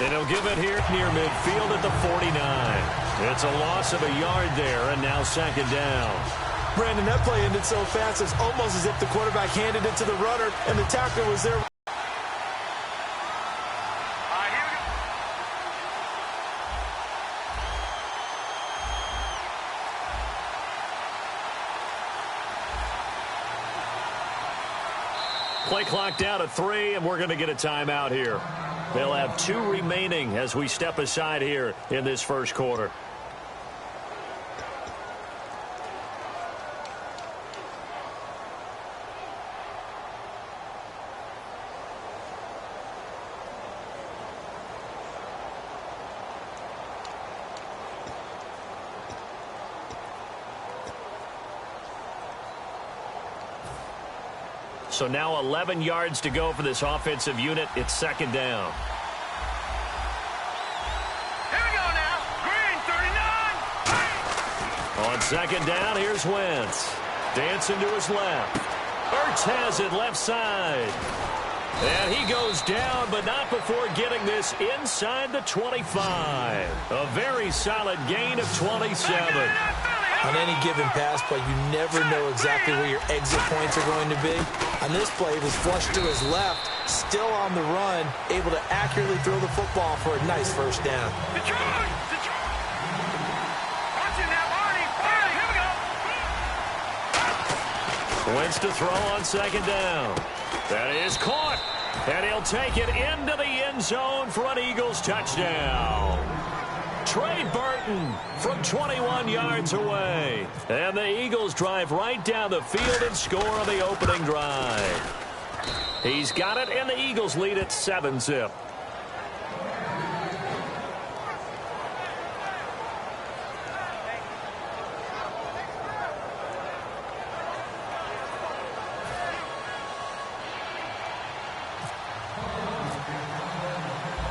And he'll give it here near midfield at the 49. It's a loss of a yard there, and now second down. Brandon, that play ended so fast, it's almost as if the quarterback handed it to the runner, and the tackler was there. Play clock down to 3, and we're going to get a timeout here. They'll have 2 remaining as we step aside here in this first quarter. So now 11 yards to go for this offensive unit. It's second down. Here we go now. Green, 39. On second down, here's Wentz. Dancing to his left. Ertz has it left side. And he goes down, but not before getting this inside the 25. A very solid gain of 27. On any given pass play, you never know exactly where your exit points are going to be. On this play, it was flushed to his left, still on the run, able to accurately throw the football for a nice first down. Detroit! Watch it now, Barney! Here we go! Wentz to throw on second down. That is caught. And he'll take it into the end zone for an Eagles touchdown. Trey Burton from 21 yards away. And the Eagles drive right down the field and score on the opening drive. He's got it, and the Eagles lead at 7-zip.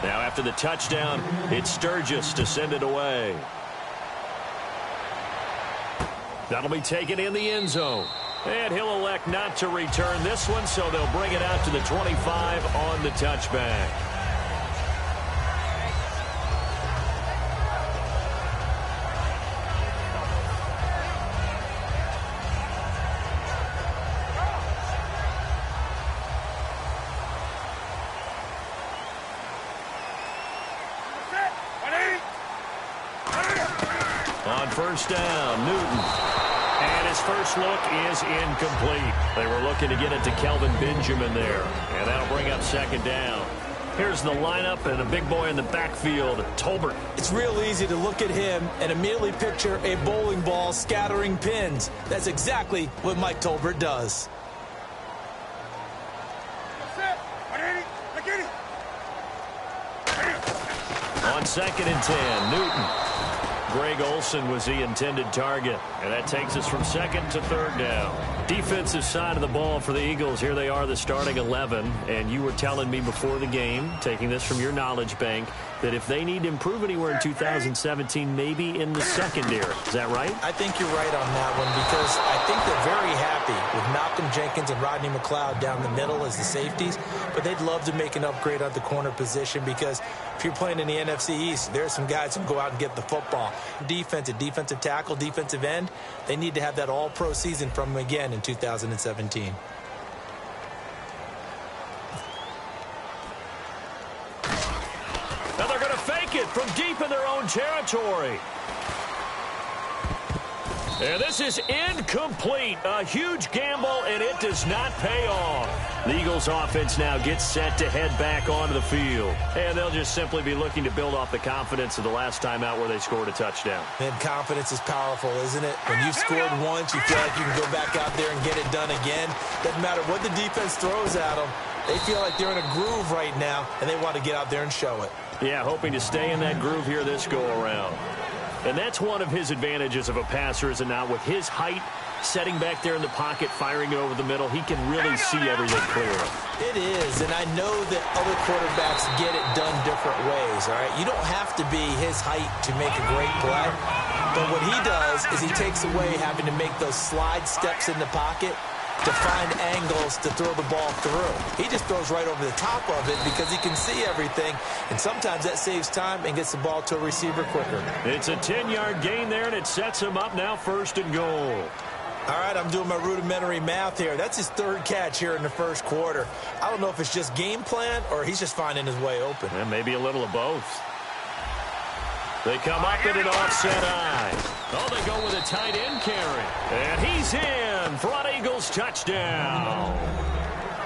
Now after the touchdown, it's Sturgis to send it away. That'll be taken in the end zone. And he'll elect not to return this one, so they'll bring it out to the 25 on the touchback. On first down, Newton. And his first look is incomplete. They were looking to get it to Kelvin Benjamin there. And that'll bring up second down. Here's the lineup and a big boy in the backfield, Tolbert. It's real easy to look at him and immediately picture a bowling ball scattering pins. That's exactly what Mike Tolbert does. On second and 10, Newton. Greg Olsen was the intended target, and that takes us from second to third down. Defensive side of the ball for the Eagles. Here they are, the starting 11, and you were telling me before the game, taking this from your knowledge bank, that if they need to improve anywhere in 2017, maybe in the secondary. Is that right? I think you're right on that one, because I think they're very happy with Malcolm Jenkins and Rodney McLeod down the middle as the safeties, but they'd love to make an upgrade at the corner position, because if you're playing in the NFC East, there's some guys who can go out and get the football. Defensive tackle, defensive end, they need to have that all-pro season from them again in 2017. Now they're going to fake it from deep in their own territory. And this is incomplete. A huge gamble, and it does not pay off. The Eagles offense now gets set to head back onto the field. And they'll just simply be looking to build off the confidence of the last time out where they scored a touchdown. And confidence is powerful, isn't it? When you've scored once, you feel like you can go back out there and get it done again. Doesn't matter what the defense throws at them. They feel like they're in a groove right now, and they want to get out there and show it. Yeah, hoping to stay in that groove here this go-around. And that's one of his advantages of a passer, is it not? With his height, setting back there in the pocket, firing it over the middle, he can really see everything clearly. It is, and I know that other quarterbacks get it done different ways, all right? You don't have to be his height to make a great play, but what he does is he takes away having to make those slide steps in the pocket, to find angles to throw the ball through. He just throws right over the top of it because he can see everything, and sometimes that saves time and gets the ball to a receiver quicker. It's a 10-yard gain there, and it sets him up now 1st and goal. All right, I'm doing my rudimentary math here. That's his 3rd catch here in the 1st quarter. I don't know if it's just game plan or he's just finding his way open. And maybe a little of both. They come up in an offset eye. Oh, they go with a tight end carry. And he's in for an Eagles touchdown.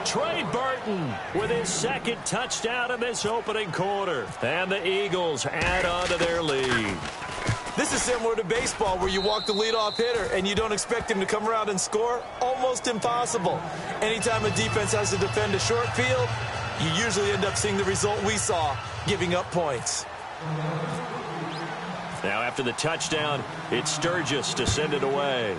Trey Burton with his 2nd touchdown in this opening quarter. And the Eagles add on to their lead. This is similar to baseball where you walk the leadoff hitter and you don't expect him to come around and score. Almost impossible. Anytime a defense has to defend a short field, you usually end up seeing the result we saw, giving up points. Now after the touchdown, it's Sturgis to send it away.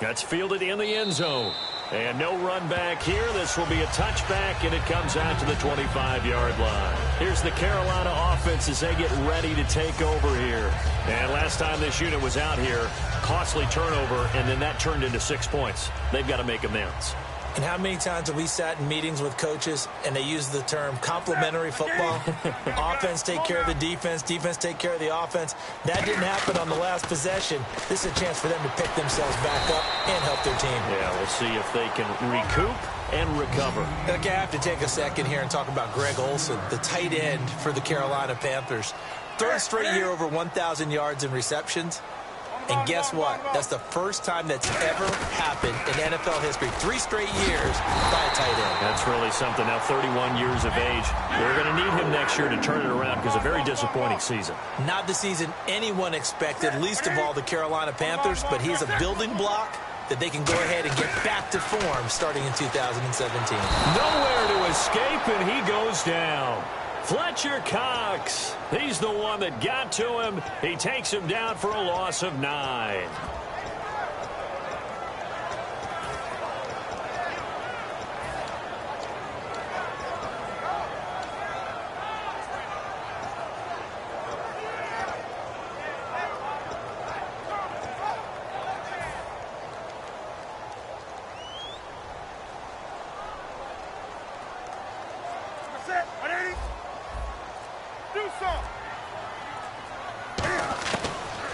That's fielded in the end zone. And no run back here. This will be a touchback, and it comes out to the 25-yard line. Here's the Carolina offense as they get ready to take over here. And last time this unit was out here, costly turnover, and then that turned into 6 points. They've got to make amends. And how many times have we sat in meetings with coaches and they use the term complementary football? Offense take care of the defense, defense take care of the offense. That didn't happen on the last possession. This is a chance for them to pick themselves back up and help their team. Yeah, we'll see if they can recoup and recover. Okay, I have to take a second here and talk about Greg Olsen, the tight end for the Carolina Panthers. 3rd straight year over 1,000 yards in receptions. And guess what? That's the first time that's ever happened in NFL history. 3 straight years by a tight end. That's really something. Now 31 years of age. They're going to need him next year to turn it around because a very disappointing season. Not the season anyone expected, least of all the Carolina Panthers, but he's a building block that they can go ahead and get back to form starting in 2017. Nowhere to escape, and he goes down. Fletcher Cox, he's the one that got to him. He takes him down for a loss of 9.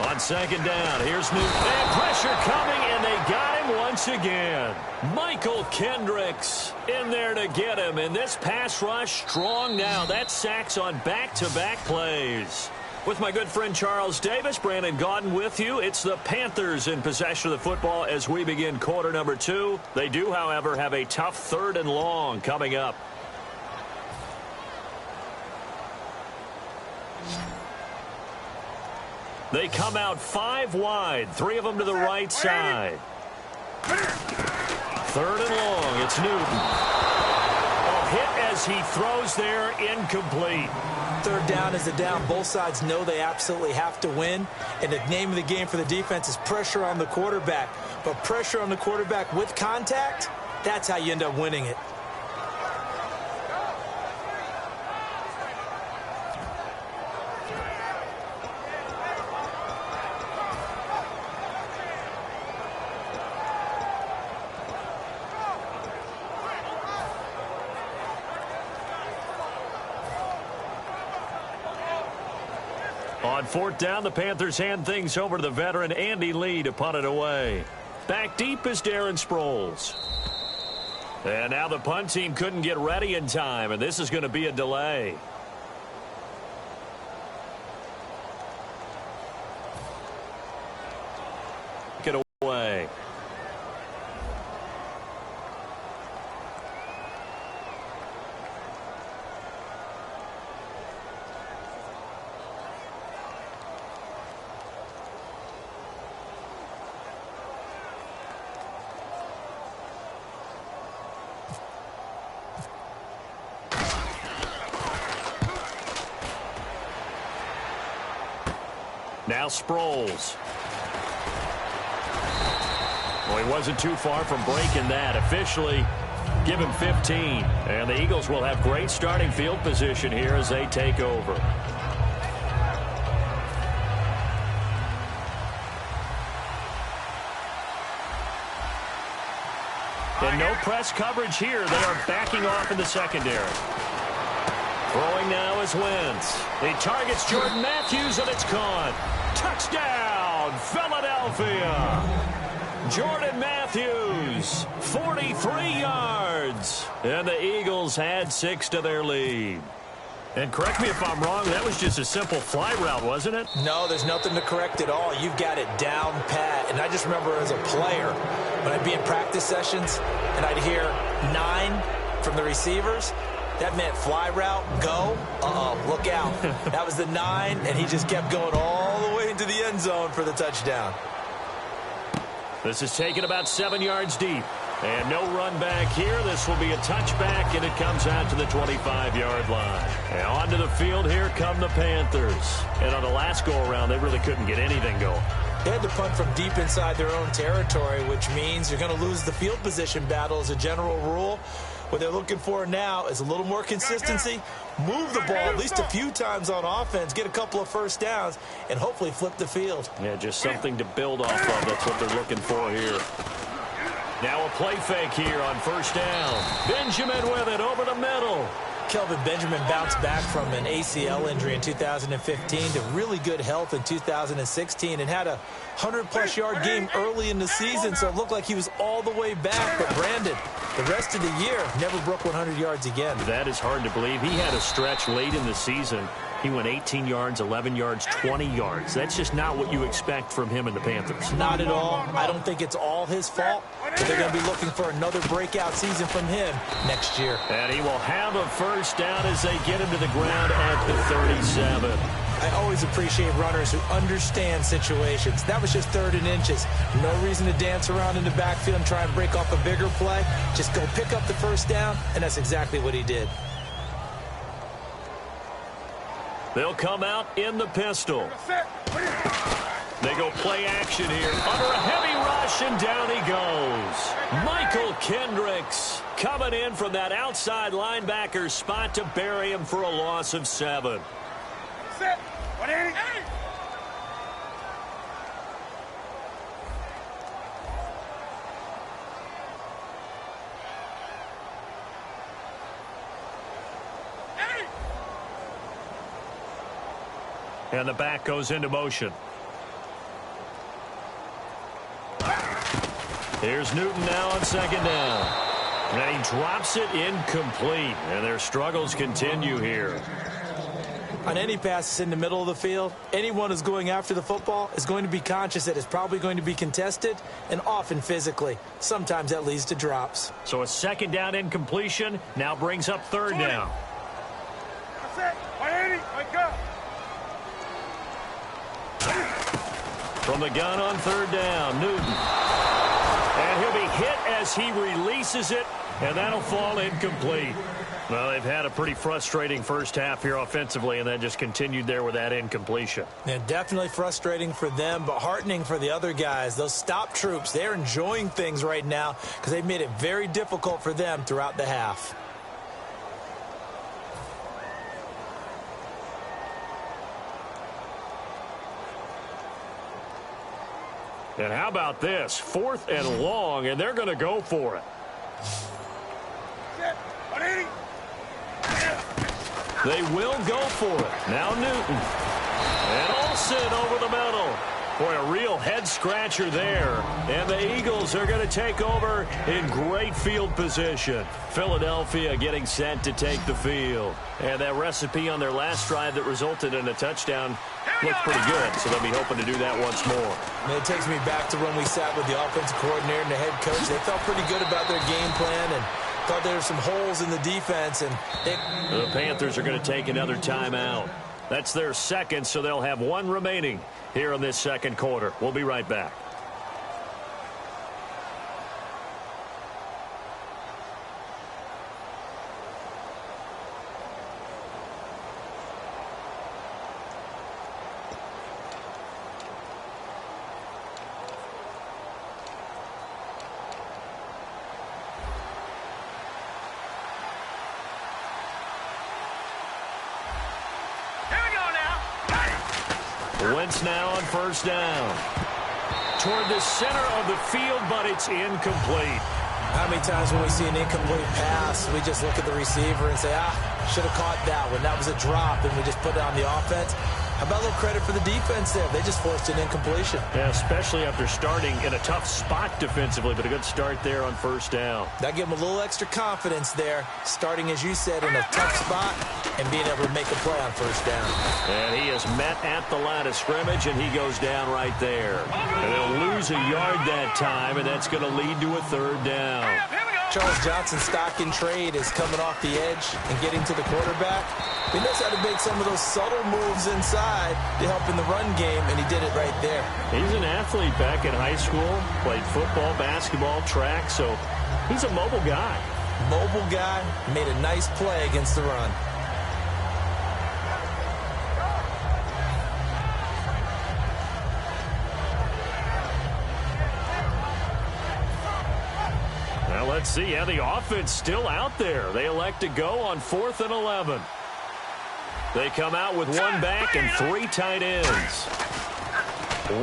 On 2nd down, here's Newton. And pressure coming, and they got him once again. Michael Kendricks in there to get him. And this pass rush strong now. That's sacks on back-to-back plays. With my good friend Charles Davis, Brandon Gaudin with you. It's the Panthers in possession of the football as we begin quarter number 2. They do, however, have a tough 3rd and long coming up. They come out 5 wide, 3 of them to the right side. 3rd and long, it's Newton. A hit as he throws there, incomplete. 3rd down is a down. Both sides know they absolutely have to win. And the name of the game for the defense is pressure on the quarterback. But pressure on the quarterback with contact, that's how you end up winning it. On 4th down, the Panthers hand things over to the veteran Andy Lee to punt it away. Back deep is Darren Sproles. And now the punt team couldn't get ready in time, and this is going to be a delay. Get away. Now Sproles. Well, he wasn't too far from breaking that. Officially, give him 15. And the Eagles will have great starting field position here as they take over. And no press coverage here. They are backing off in the secondary. Throwing now is Wentz. He targets Jordan Matthews, and it's caught. Touchdown, Philadelphia. Jordan Matthews, 43 yards. And the Eagles add 6 to their lead. And correct me if I'm wrong, that was just a simple fly route, wasn't it? No, there's nothing to correct at all. You've got it down pat. And I just remember as a player, when I'd be in practice sessions and I'd hear 9 from the receivers, that meant fly route, go, look out. That was the 9, and he just kept going all the way into the end zone for the touchdown. This is taken about 7 yards deep. And no run back here. This will be a touchback, and it comes out to the 25-yard line. And onto the field, here come the Panthers. And on the last go-around, they really couldn't get anything going. They had to punt from deep inside their own territory, which means you're going to lose the field position battle as a general rule. What they're looking for now is a little more consistency, move the ball at least a few times on offense, get a couple of first downs, and hopefully flip the field. Yeah, just something to build off of. That's what they're looking for here. Now a play fake here on first down. Benjamin with it over the middle. Kelvin Benjamin bounced back from an ACL injury in 2015 to really good health in 2016 and had a 100-plus yard game early in the season, so it looked like he was all the way back. But Brandon, the rest of the year, never broke 100 yards again. That is hard to believe. He had a stretch late in the season. He went 18 yards, 11 yards, 20 yards. That's just not what you expect from him and the Panthers. Not at all. I don't think it's all his fault, but they're going to be looking for another breakout season from him next year. And he will have a first down as they get him to the ground at the 37. I always appreciate runners who understand situations. That was just 3rd and inches. No reason to dance around in the backfield and try and break off a bigger play. Just go pick up the first down, and that's exactly what he did. They'll come out in the pistol. They go play action here. Under a heavy rush, and down he goes. Michael Kendricks coming in from that outside linebacker spot to bury him for a loss of 7. And the back goes into motion. Here's Newton now on second down. And he drops it incomplete. And their struggles continue here. On any passes in the middle of the field, anyone who's going after the football is going to be conscious that it's probably going to be contested, and often physically. Sometimes that leads to drops. So a second down incompletion now brings up third down. That's it. 180. Wake up. From the gun on third down, Newton. And he'll be hit as he releases it, and that'll fall incomplete. Well, they've had a pretty frustrating first half here offensively, and then just continued there with that incompletion. Yeah, definitely frustrating for them, but heartening for the other guys. Those stop troops, they're enjoying things right now because they've made it very difficult for them throughout the half. And how about this? 4th and long, and they're going to go for it. They will go for it. Now Newton. And Olsen over the middle. Boy, a real head-scratcher there. And the Eagles are going to take over in great field position. Philadelphia getting set to take the field. And that recipe on their last drive that resulted in a touchdown looked pretty good, so they'll be hoping to do that once more. And it takes me back to when we sat with the offensive coordinator and the head coach. They felt pretty good about their game plan and thought there were some holes in the defense. And the Panthers are going to take another timeout. That's their second, so they'll have one remaining here in this second quarter. We'll be right back. Wentz now on first down. Toward the center of the field, but it's incomplete. How many times when we see an incomplete pass, we just look at the receiver and say, should have caught that one. That was a drop, and we just put it on the offense. How about a little credit for the defense there? They just forced an incompletion. Yeah, especially after starting in a tough spot defensively, but a good start there on first down. That gave them a little extra confidence there, starting, as you said, in a tough spot and being able to make a play on first down. And he is met at the line of scrimmage, and he goes down right there. And they'll lose a yard that time, and that's going to lead to a third down. Charles Johnson's stock in trade is coming off the edge and getting to the quarterback. He knows how to make some of those subtle moves inside to help in the run game, and he did it right there. He's an athlete back in high school, played football, basketball, track, so he's a mobile guy. Mobile guy, made a nice play against the run. Well, let's see. Yeah, the offense still out there. They elect to go on 4th and 11. They come out with one back and 3 tight ends.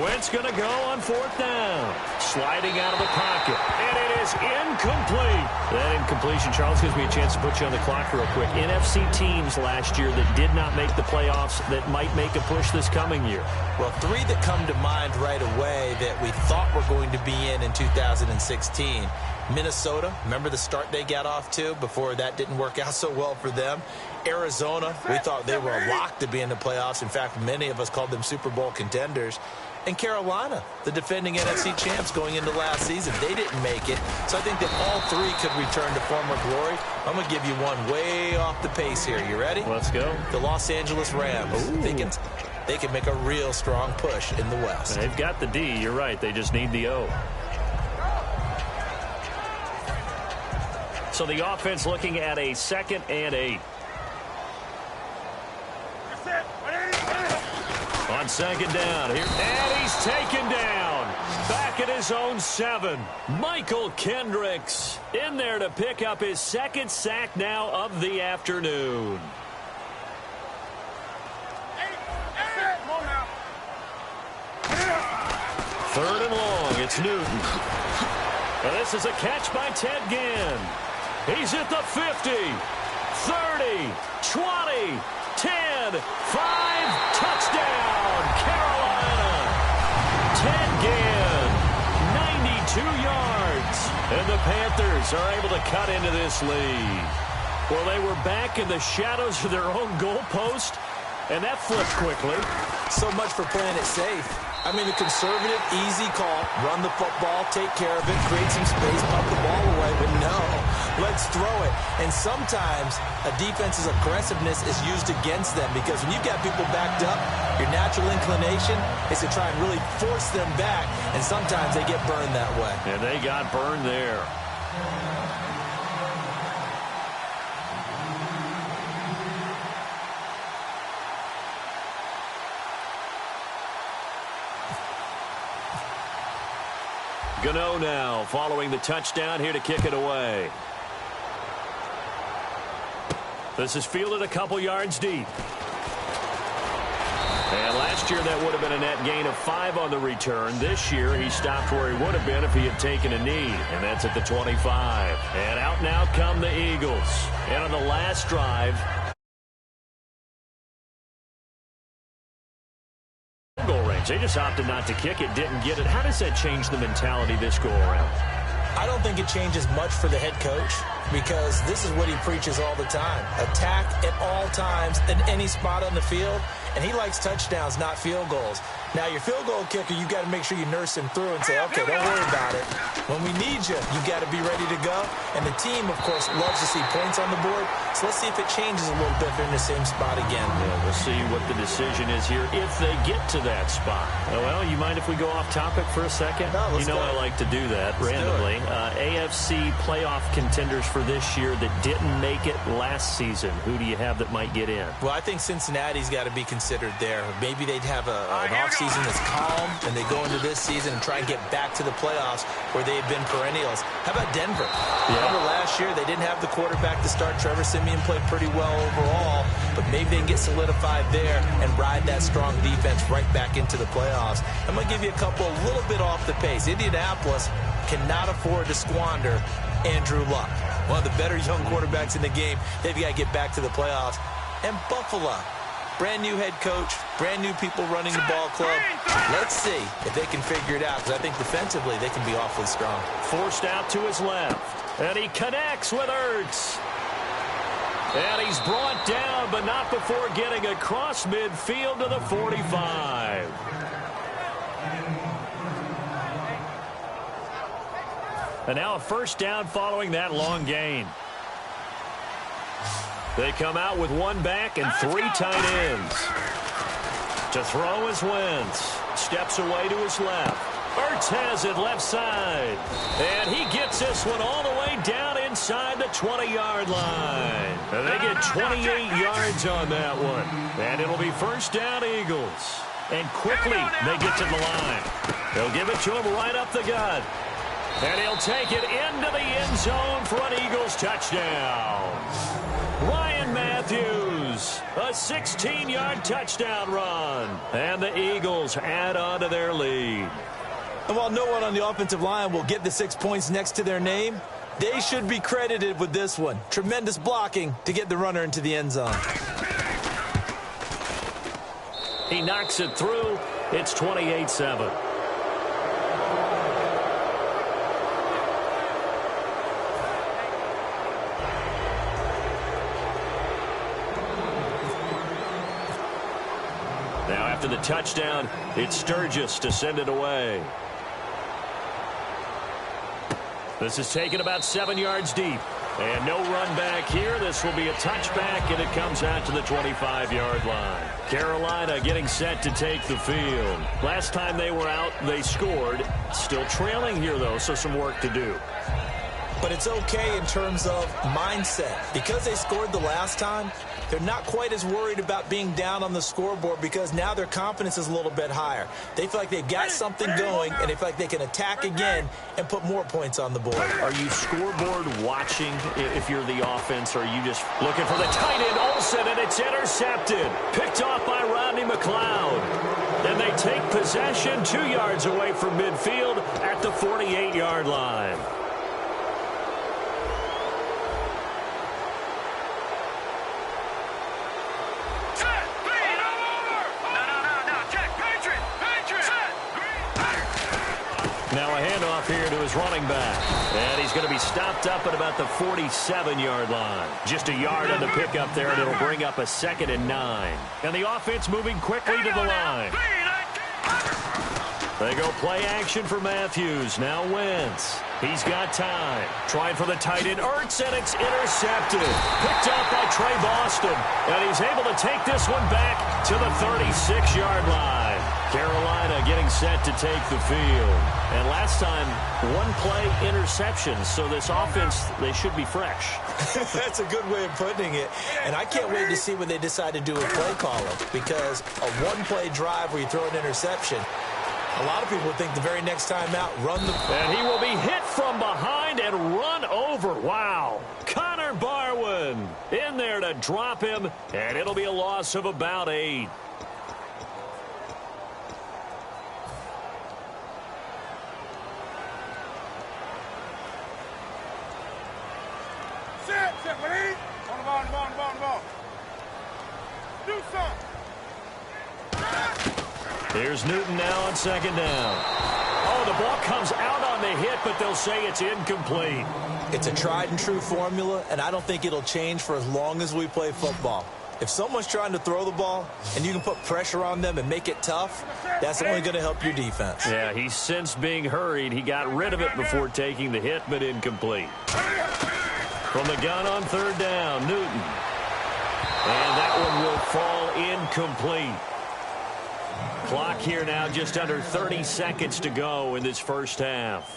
Wentz going to go on 4th down. Sliding out of the pocket. And it is incomplete. That incompletion, Charles, gives me a chance to put you on the clock real quick. NFC teams last year that did not make the playoffs that might make a push this coming year. Well, 3 that come to mind right away that we thought were going to be in 2016. Minnesota, remember the start they got off to before that didn't work out so well for them. Arizona, we thought they were a lock to be in the playoffs. In fact, many of us called them Super Bowl contenders. And Carolina, the defending NFC champs going into last season, they didn't make it. So I think that all 3 could return to former glory. I'm going to give you one way off the pace here. You ready? Let's go. The Los Angeles Rams. Thinking they can make a real strong push in the West. They've got the D. You're right. They just need the O. So the offense looking at a 2nd and 8. On 2nd down here, and he's taken down. Back at his own 7. Michael Kendricks in there to pick up his 2nd sack now of the afternoon. Third and long, it's Newton. Well, this is a catch by Ted Ginn. He's at the 50, 30, 20, 10, 5, touchdown, Carolina. Ted Ginn, 92 yards. And the Panthers are able to cut into this lead. Well, they were back in the shadows of their own goalpost, and that flipped quickly. So much for playing it safe. I mean, a conservative, easy call, run the football, take care of it, create some space, pump the ball away, but no, let's throw it. And sometimes a defense's aggressiveness is used against them because when you've got people backed up, your natural inclination is to try and really force them back, and sometimes they get burned that way. And they got burned there. Gano now following the touchdown here to kick it away. This is fielded a couple yards deep. And last year that would have been a net gain of 5 on the return. This year he stopped where he would have been if he had taken a knee. And that's at the 25. And out now come the Eagles. And on the last drive, goal range. They just opted not to kick it, didn't get it. How does that change the mentality this go around? I don't think it changes much for the head coach because this is what he preaches all the time. Attack at all times in any spot on the field, and he likes touchdowns, not field goals. Now, your field goal kicker, you've got to make sure you nurse him through and say, okay, don't worry about it. When we need you, you've got to be ready to go. And the team, of course, loves to see points on the board. So let's see if it changes a little bit if they're in the same spot again. Yeah, we'll see what the decision is here if they get to that spot. Oh, well, you mind if we go off topic for a second? No, let's go. I like to do that randomly. AFC playoff contenders for this year that didn't make it last season. Who do you have that might get in? Well, I think Cincinnati's got to be considered there. Maybe they'd have an offseason that's calm, and they go into this season and try and get back to the playoffs where they've been perennials. How about Denver? Remember last year they didn't have the quarterback to start. Trevor Siemian played pretty well overall, but maybe they can get solidified there and ride that strong defense right back into the playoffs. I'm going to give you a couple a little bit off the pace. Indianapolis cannot afford to squander Andrew Luck, one of the better young quarterbacks in the game. They've got to get back to the playoffs. And Buffalo, brand new head coach, brand new people running the ball club. Let's see if they can figure it out, because I think defensively they can be awfully strong. Forced out to his left, and he connects with Ertz. And he's brought down, but not before getting across midfield to the 45. And now a first down following that long gain. They come out with one back and three tight ends. To throw is Wentz. Steps away to his left. Ertz has it left side. And he gets this one all the way down inside the 20-yard line. And they get 28 yards on that one. And it'll be first down Eagles. And quickly they get to the line. They'll give it to him right up the gut. And he'll take it into the end zone for an Eagles touchdown. Ryan Matthews, a 16-yard touchdown run. And the Eagles add on to their lead. And while no one on the offensive line will get the 6 points next to their name, they should be credited with this one. Tremendous blocking to get the runner into the end zone. He knocks it through. It's 28-7. Now after the touchdown, it's Sturgis to send it away. This is taken about 7 yards deep. And no run back here. This will be a touchback, and it comes out to the 25-yard line. Carolina getting set to take the field. Last time they were out, they scored. Still trailing here, though, so some work to do. But it's okay in terms of mindset. Because they scored the last time, they're not quite as worried about being down on the scoreboard, because now their confidence is a little bit higher. They feel like they've got something going, and they feel like they can attack again and put more points on the board. Are you scoreboard watching if you're the offense, or are you just looking for the tight end, Olsen, and it's intercepted. Picked off by Rodney McLeod. And they take possession 2 yards away from midfield at the 48-yard line. Now a handoff here to his running back. And he's going to be stopped up at about the 47-yard line. Just a yard on the pickup there, and it'll bring up a 2nd and 9. And the offense moving quickly to the line. They go play action for Matthews. Now Wentz. He's got time. Trying for the tight end, Ertz, and it's intercepted. Picked up by Trey Boston. And he's able to take this one back to the 36-yard line. Carolina getting set to take the field. And last time, one play interception. So this offense, they should be fresh. That's a good way of putting it. And I can't wait to see what they decide to do with play calling, because a one-play drive where you throw an interception, a lot of people think the very next time out, run the... And he will be hit from behind and run over. Wow. Connor Barwin in there to drop him, and it'll be a loss of about 8. Set, Wade. On the ball. Do something. Here's Newton now on 2nd down. Oh, the ball comes out on the hit, but they'll say it's incomplete. It's a tried-and-true formula, and I don't think it'll change for as long as we play football. If someone's trying to throw the ball and you can put pressure on them and make it tough, that's only going to help your defense. Yeah, he's sensed being hurried. He got rid of it before taking the hit, but incomplete. From the gun on 3rd down, Newton. And that one will fall incomplete. Clock here now just under 30 seconds to go in this first half.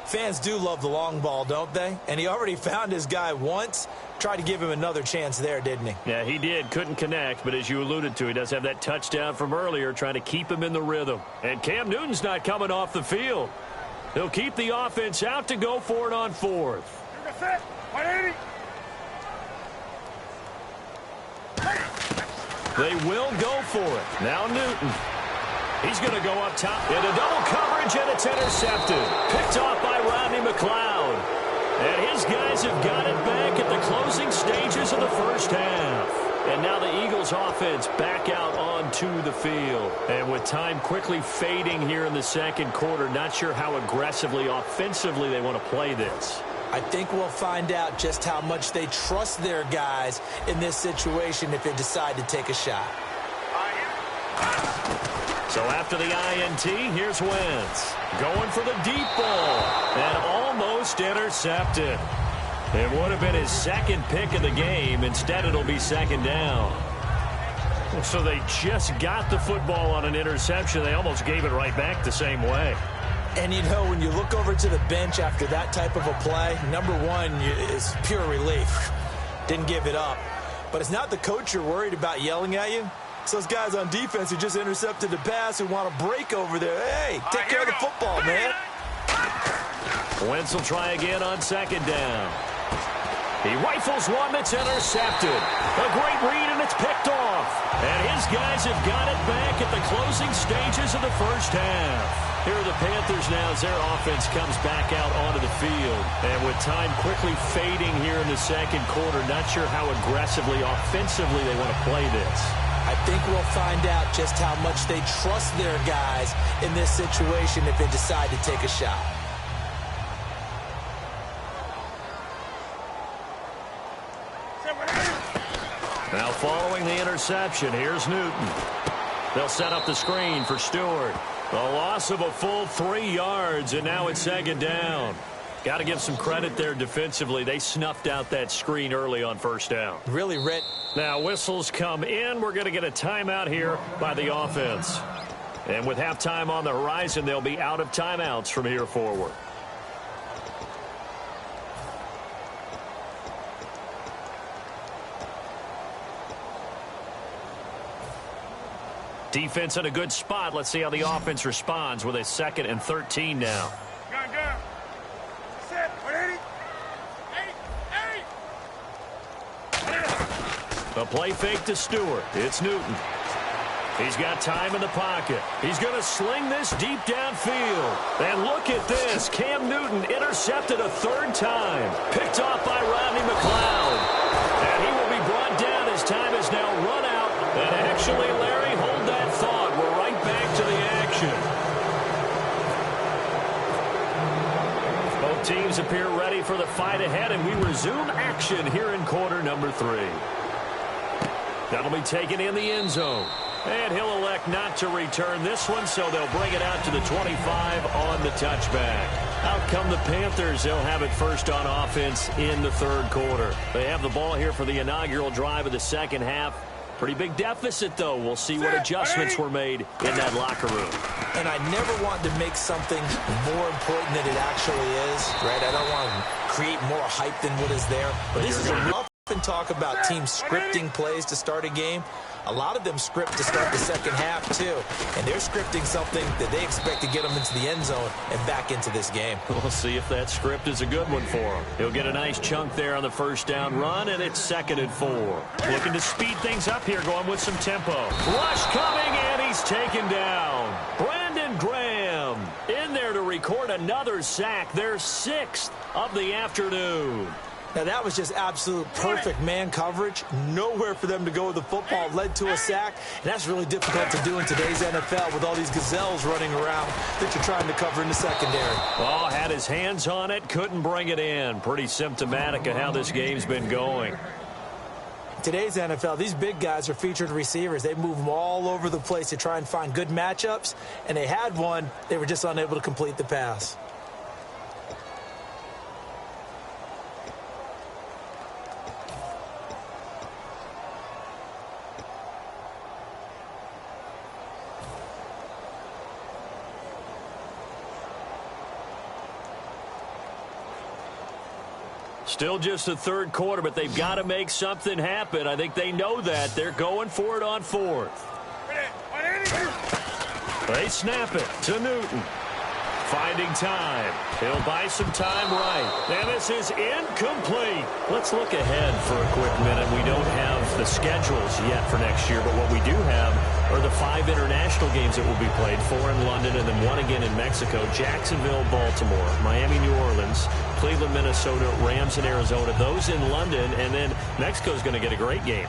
Fans do love the long ball, don't they? And he already found his guy once. Tried to give him another chance there, didn't he? Yeah, he did. Couldn't connect, but as you alluded to, he does have that touchdown from earlier, trying to keep him in the rhythm. And Cam Newton's not coming off the field. He'll keep the offense out to go for it on 4th. Set, 180. They will go for it. Now Newton. He's going to go up top into double coverage, and it's intercepted. Picked off by Rodney McLeod. And his guys have got it back at the closing stages of the first half. And now the Eagles offense back out onto the field. And with time quickly fading here in the second quarter, not sure how aggressively, offensively they want to play this. I think we'll find out just how much they trust their guys in this situation if they decide to take a shot. So after the INT, here's Wentz. Going for the deep ball. And almost intercepted. It would have been his second pick of the game. Instead, it'll be second down. So they just got the football on an interception. They almost gave it right back the same way. And, you know, when you look over to the bench after that type of a play, number one is pure relief. Didn't give it up. But it's not the coach you're worried about yelling at you. It's those guys on defense who just intercepted the pass who want to break over there. Hey, take care of the football, man. Wentz will try again on second down. He rifles one that's intercepted. A great read, and it's picked off. And his guys have got it back at the closing stages of the first half. Here are the Panthers now as their offense comes back out onto the field. And with time quickly fading here in the second quarter, not sure how aggressively, offensively they want to play this. I think we'll find out just how much they trust their guys in this situation if they decide to take a shot. Now following the interception, here's Newton. They'll set up the screen for Stewart. The loss of a full 3 yards, and now it's second down. Got to give some credit there defensively. They snuffed out that screen early on first down. Really, Rhett. Now whistles come in. We're going to get a timeout here by the offense. And with halftime on the horizon, they'll be out of timeouts from here forward. Defense in a good spot. Let's see how the offense responds with a 2nd and 13 now. Gun. Set. 180. 8. A play fake to Stewart. It's Newton. He's got time in the pocket. He's going to sling this deep downfield. And look at this. Cam Newton intercepted a 3rd time. Picked off by Rodney McLeod. And he will be brought down as time is now run out. And actually, Larry, hold that thought. We're right back to the action. Both teams appear ready for the fight ahead, and we resume action here in quarter number 3. That'll be taken in the end zone. And he'll elect not to return this one, so they'll bring it out to the 25 on the touchback. Out come the Panthers. They'll have it first on offense in the 3rd quarter. They have the ball here for the inaugural drive of the second half. Pretty big deficit, though. We'll see what adjustments were made in that locker room. And I never want to make something more important than it actually is, right? I don't want to create more hype than what is there. But this is a rough and talk about teams scripting plays to start a game. A lot of them script to start the second half, too. And they're scripting something that they expect to get them into the end zone and back into this game. We'll see if that script is a good one for him. He'll get a nice chunk there on the first down run, and it's 2nd and 4. Looking to speed things up here, going with some tempo. Rush coming, and he's taken down. Brandon Graham in there to record another sack, their 6th of the afternoon. Now, that was just absolute perfect man coverage. Nowhere for them to go with the football. Led to a sack, and that's really difficult to do in today's NFL with all these gazelles running around that you're trying to cover in the secondary. Oh, had his hands on it, couldn't bring it in. Pretty symptomatic of how this game's been going. Today's NFL, these big guys are featured receivers. They move them all over the place to try and find good matchups, and they had one. They were just unable to complete the pass. Still just the 3rd quarter, but they've got to make something happen. I think they know that. They're going for it on 4th. They snap it to Newton. Finding time. He'll buy some time right. And this is incomplete. Let's look ahead for a quick minute. We don't have the schedules yet for next year, but what we do have are the 5 international games that will be played, 4 in London and then 1 again in Mexico, Jacksonville, Baltimore, Miami, New Orleans, Cleveland, Minnesota, Rams in Arizona, those in London, and then Mexico's going to get a great game.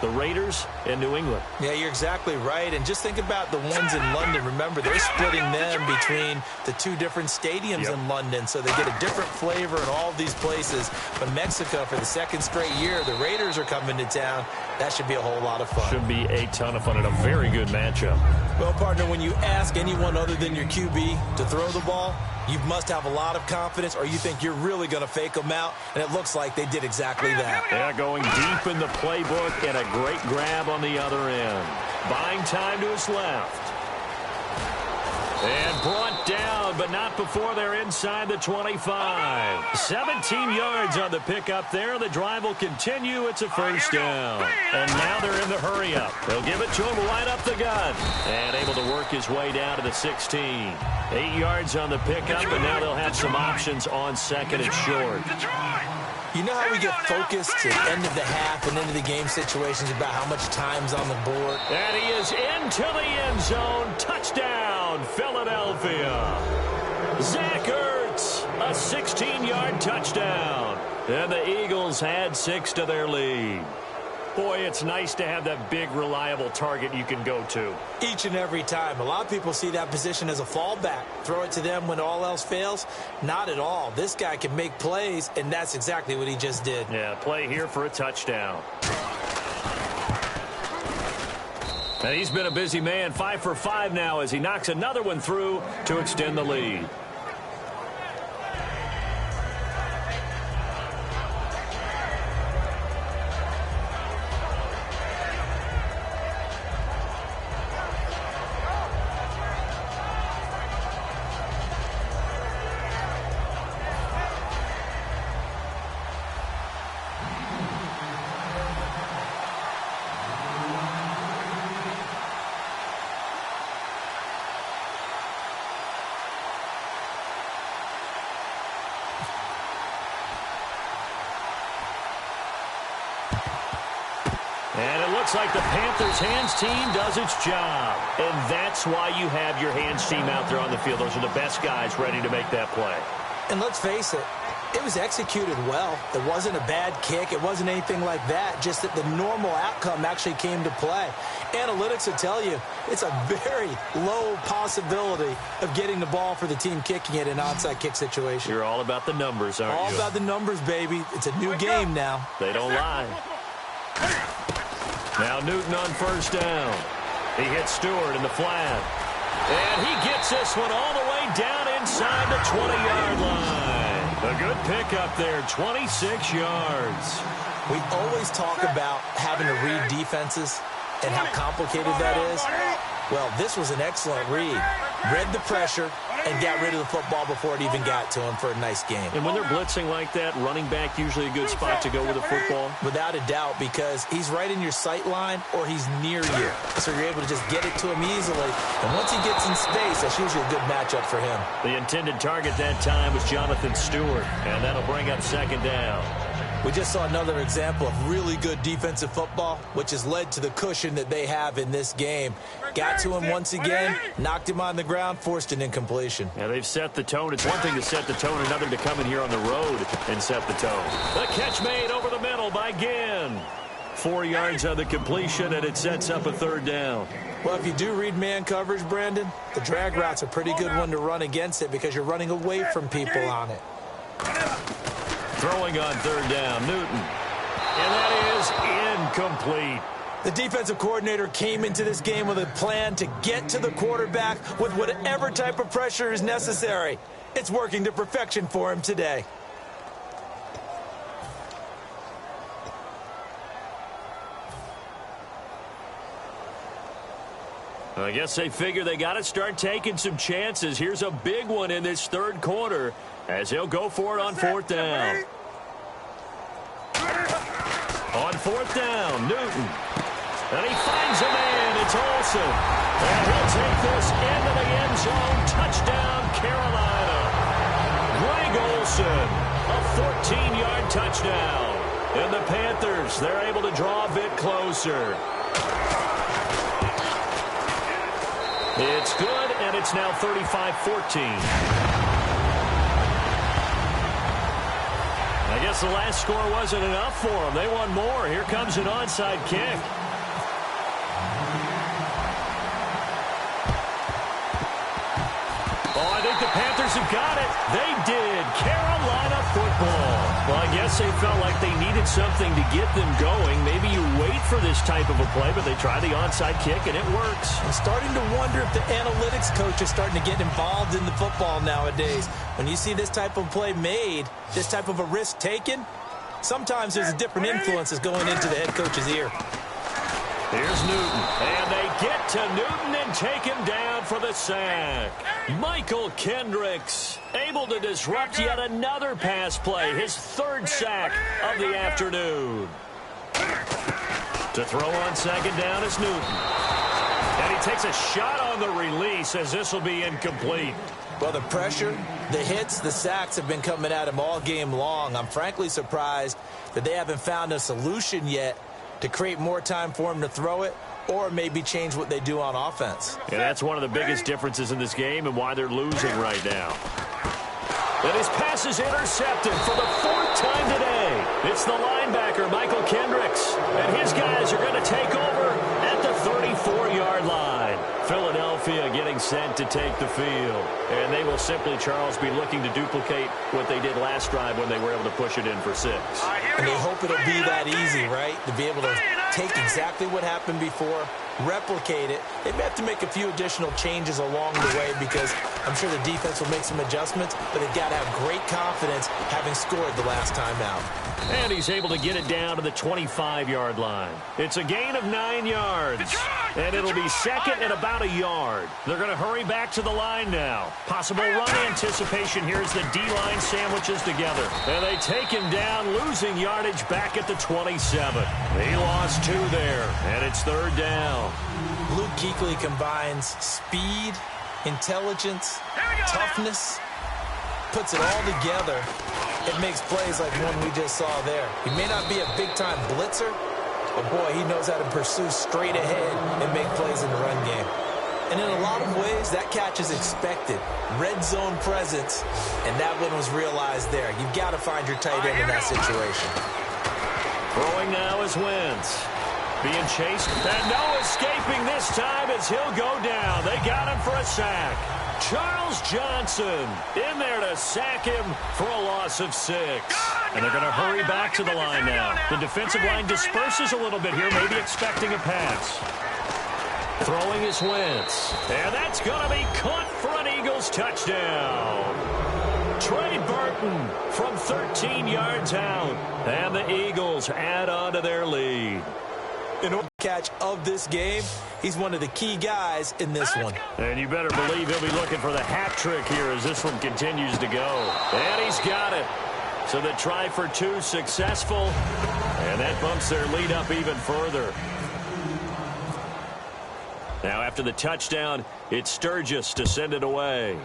The Raiders and New England. Yeah, you're exactly right. And just think about the ones in London. Remember, they're splitting them between the 2 different stadiums in London, so they get a different flavor in all of these places. But Mexico, for the 2nd straight year, the Raiders are coming to town. That should be a whole lot of fun. Should be a ton of fun and a very good matchup. Well, partner, when you ask anyone other than your QB to throw the ball, you must have a lot of confidence, or you think you're really going to fake them out, and it looks like they did exactly that. Yeah, going deep in the playbook and a great grab on the other end. Buying time to his left. And brought down, but not before they're inside the 25. 17 yards on the pickup there. The drive will continue. It's a first down. And now they're in the hurry-up. They'll give it to him right up the gut. And able to work his way down to the 16. 8 yards on the pickup, and now they'll have some options on 2nd and short. You know how we get focused at end of the half and into the game situations about how much time's on the board? And he is into the end zone. Touchdown, Philadelphia. Zach Ertz, a 16-yard touchdown. And the Eagles add 6 to their lead. Boy, it's nice to have that big, reliable target you can go to. Each and every time. A lot of people see that position as a fallback. Throw it to them when all else fails. Not at all. This guy can make plays, and that's exactly what he just did. Yeah, play here for a touchdown. And he's been a busy man, 5 for 5 now as he knocks another one through to extend the lead. And it looks like the Panthers' hands team does its job. And that's why you have your hands team out there on the field. Those are the best guys ready to make that play. And let's face it, it was executed well. It wasn't a bad kick. It wasn't anything like that. Just that the normal outcome actually came to play. Analytics will tell you it's a very low possibility of getting the ball for the team kicking it in an onside kick situation. You're all about the numbers, aren't you? All about the numbers, baby. It's a new game now. They don't lie. Now Newton on first down. He hits Stewart in the flat. And he gets this one all the way down inside the 20-yard line. A good pickup there, 26 yards. We always talk about having to read defenses and how complicated that is. Well, this was an excellent read. Read the pressure and got rid of the football before it even got to him for a nice game. And when they're blitzing like that, running back usually a good spot to go with the football? Without a doubt, because he's right in your sight line or he's near you. So you're able to just get it to him easily. And once he gets in space, that's usually a good matchup for him. The intended target that time was Jonathan Stewart, and that'll bring up 2nd down. We just saw another example of really good defensive football, which has led to the cushion that they have in this game. Got to him once again, knocked him on the ground, forced an incompletion. Yeah, they've set the tone. It's one thing to set the tone, another to come in here on the road and set the tone. The catch made over the middle by Ginn. 4 yards on the completion, and it sets up a 3rd down. Well, if you do read man coverage, Brandon, the drag route's a pretty good one to run against it because you're running away from people on it. Throwing on 3rd down, Newton. And that is incomplete. The defensive coordinator came into this game with a plan to get to the quarterback with whatever type of pressure is necessary. It's working to perfection for him today. I guess they figure they got to start taking some chances. Here's a big one in this 3rd quarter as he'll go for it on 4th down. On 4th down, Newton. And he finds a man. It's Olsen. And he'll take this into the end zone. Touchdown, Carolina. Greg Olsen, a 14-yard touchdown. And the Panthers, they're able to draw a bit closer. It's good, and it's now 35-14. I guess the last score wasn't enough for them. They won more. Here comes an onside kick. Oh, I think the Panthers have got it. They did. Carolina football. Well, I guess they felt like they needed something to get them going. Maybe you wait for this type of a play, but they try the onside kick, and it works. I'm starting to wonder if the analytics coach is starting to get involved in the football nowadays. When you see this type of play made, this type of a risk taken, sometimes there's a different influences going into the head coach's ear. Here's Newton, and they get to Newton and take him down for the sack. Michael Kendricks able to disrupt yet another pass play, his third sack of the afternoon. To throw on second down is Newton. And he takes a shot on the release as this will be incomplete. Well, the pressure, the hits, the sacks have been coming at him all game long. I'm frankly surprised that they haven't found a solution yet to create more time for him to throw it or maybe change what they do on offense. Yeah, that's one of the biggest differences in this game and why they're losing right now. And his pass is intercepted for the fourth time today. It's the linebacker, Michael Kendricks. And his guys are going to take over at the 34-yard line. Philadelphia getting sent to take the field. And they will simply, Charles, be looking to duplicate what they did last drive when they were able to push it in for 6. And they hope it'll be that easy, right? To be able to take exactly what happened before, replicate it. They may have to make a few additional changes along the way because I'm sure the defense will make some adjustments, but they've got to have great confidence having scored the last time out. And he's able to get it down to the 25-yard line. It's a gain of 9 yards. And it'll be second and about a yard. They're going to hurry back to the line now. Possible run anticipation here as the D-line sandwiches together. And they take him down, losing yardage back at the 27. He lost 2 there, and it's third down. Luke Kuechly combines speed, intelligence, toughness, puts it all together. It makes plays like one we just saw there. He may not be a big-time blitzer, but boy, he knows how to pursue straight ahead and make plays in the run game. And in a lot of ways, that catch is expected. Red zone presence, and that one was realized there. You've got to find your tight end in that situation. Throwing now is Wentz. Being chased, and no escaping this time as he'll go down. They got him for a sack. Charles Johnson in there to sack him for a loss of 6. And they're going to hurry back to the line now. The defensive line disperses a little bit here, maybe expecting a pass. Throwing is Wentz. And that's going to be caught for an Eagles touchdown. Trey Burton from 13 yards out. And the Eagles add on to their lead. In order to catch of this game, he's one of the key guys in this one. And you better believe he'll be looking for the hat trick here as this one continues to go. And he's got it. So the try for 2 successful. And that bumps their lead up even further. Now after the touchdown, it's Sturgis to send it away.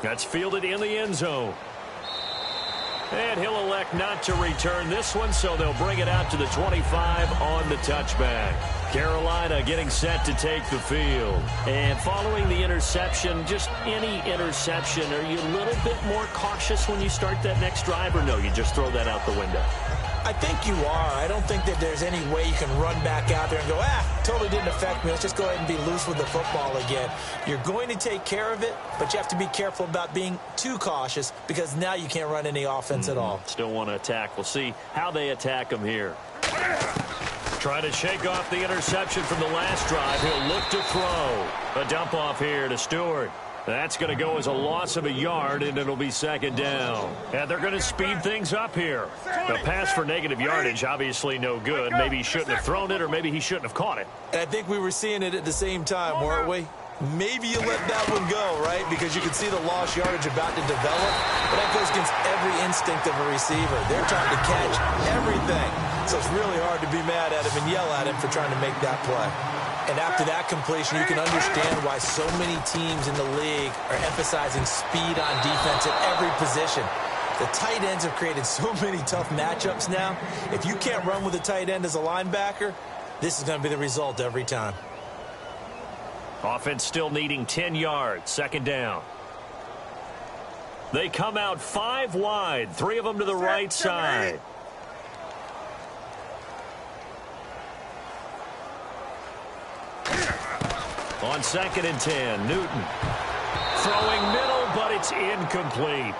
That's fielded in the end zone. And he'll elect not to return this one, so they'll bring it out to the 25 on the touchback. Carolina getting set to take the field. And following the interception, just any interception, are you a little bit more cautious when you start that next drive, or no, you just throw that out the window? I think you are. I don't think that there's any way you can run back out there and go, totally didn't affect me. Let's just go ahead and be loose with the football again. You're going to take care of it, but you have to be careful about being too cautious because now you can't run any offense at all. Still want to attack. We'll see how they attack them here. Try to shake off the interception from the last drive. He'll look to throw. A dump off here to Stewart. That's going to go as a loss of a yard, and it'll be second down. And they're going to speed things up here. The pass for negative yardage, obviously no good. Maybe he shouldn't have thrown it, or maybe he shouldn't have caught it. And I think we were seeing it at the same time, weren't we? maybe you let that one go, right? Because you can see the lost yardage about to develop. But that goes against every instinct of a receiver. They're trying to catch everything. So it's really hard to be mad at him and yell at him for trying to make that play. And after that completion, you can understand why so many teams in the league are emphasizing speed on defense at every position. The tight ends have created so many tough matchups now. If you can't run with a tight end as a linebacker, this is going to be the result every time. Offense still needing 10 yards. Second down. They come out 5 wide. 3 of them to the right side. On 2nd and 10, Newton. Throwing middle, but it's incomplete.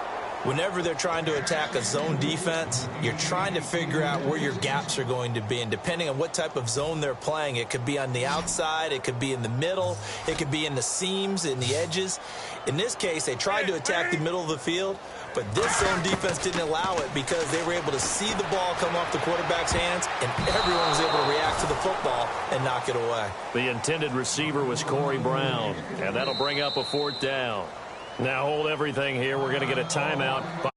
Whenever they're trying to attack a zone defense, you're trying to figure out where your gaps are going to be. And depending on what type of zone they're playing, it could be on the outside, it could be in the middle, it could be in the seams, in the edges. In this case, they tried to attack the middle of the field, but this zone defense didn't allow it because they were able to see the ball come off the quarterback's hands, and everyone was able to react to the football and knock it away. The intended receiver was Corey Brown, and that'll bring up a 4th down. Now hold everything here. We're going to get a timeout.